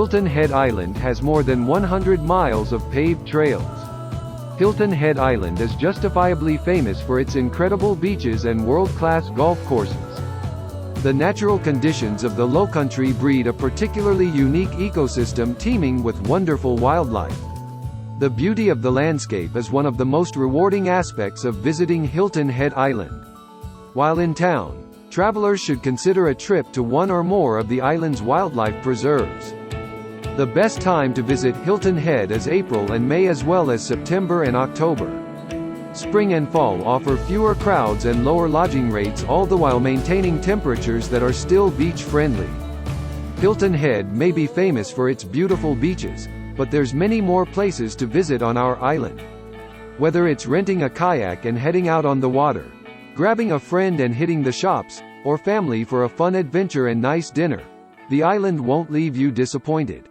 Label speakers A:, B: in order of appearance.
A: Hilton Head Island has more than 100 miles of paved trails. Hilton Head Island is justifiably famous for its incredible beaches and world-class golf courses. The natural conditions of the lowcountry breed a particularly unique ecosystem teeming with wonderful wildlife. The beauty of the landscape is one of the most rewarding aspects of visiting Hilton Head Island. While in town, travelers should consider a trip to one or more of the island's wildlife preserves. The best time to visit Hilton Head is April and May as well as September and October. Spring and fall offer fewer crowds and lower lodging rates, all the while maintaining temperatures that are still beach-friendly. Hilton Head may be famous for its beautiful beaches, but there's many more places to visit on our island. Whether it's renting a kayak and heading out on the water, grabbing a friend and hitting the shops, or family for a fun adventure and nice dinner, the island won't leave you disappointed.